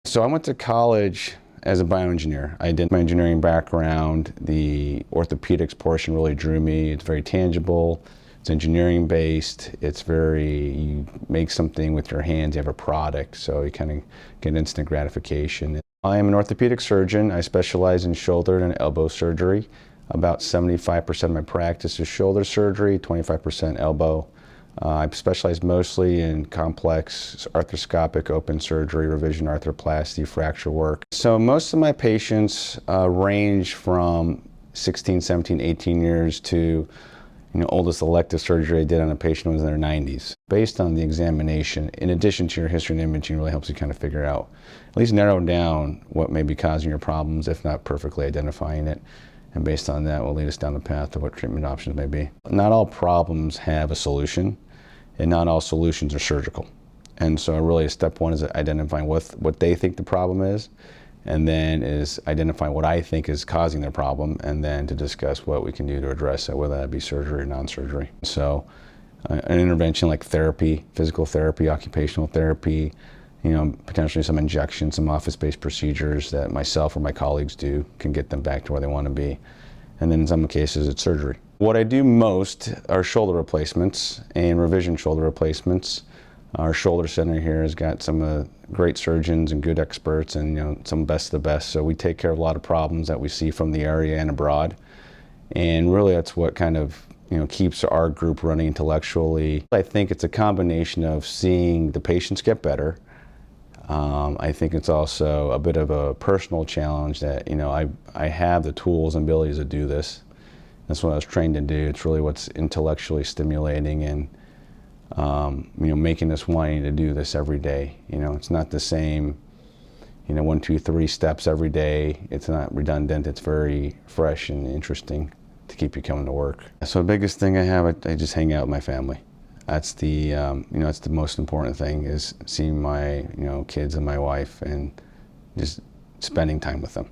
So I went to college as a bioengineer. I did my engineering background. The orthopedics portion really drew me. It's very tangible. It's engineering based. It's you make something with your hands, you have a product, so you kind of get instant gratification. I am an orthopedic surgeon. I specialize in shoulder and elbow surgery. About 75% of my practice is shoulder surgery, 25% elbow. I specialize mostly in complex arthroscopic open surgery, revision arthroplasty, fracture work. So most of my patients range from 16, 17, 18 years to oldest elective surgery I did on a patient was in their 90s. Based on the examination, in addition to your history and imaging, really helps you kind of figure out, at least narrow down what may be causing your problems, if not perfectly identifying it. And based on that will lead us down the path of what treatment options may be. Not all problems have a solution, and not all solutions are surgical. And so really step one is identifying what they think the problem is, and then is identifying what I think is causing their problem, and then to discuss what we can do to address it, whether that be surgery or non-surgery. So an intervention like therapy, physical therapy, occupational therapy, potentially some injections, some office-based procedures that myself or my colleagues do can get them back to where they want to be. And then in some cases it's surgery. What I do most are shoulder replacements and revision shoulder replacements. Our shoulder center here has got some great surgeons and good experts, and some best of the best. So we take care of a lot of problems that we see from the area and abroad. And really that's what kind of keeps our group running intellectually. I think it's a combination of seeing the patients get better. I think it's also a bit of a personal challenge that I have the tools and abilities to do this. That's what I was trained to do. It's really what's intellectually stimulating and making us wanting to do this every day. It's not the same 1, 2, 3 steps every day. It's not redundant. It's very fresh and interesting to keep you coming to work. So the biggest thing I have, I just hang out with my family. That's the that's the most important thing, is seeing my kids and my wife and just spending time with them.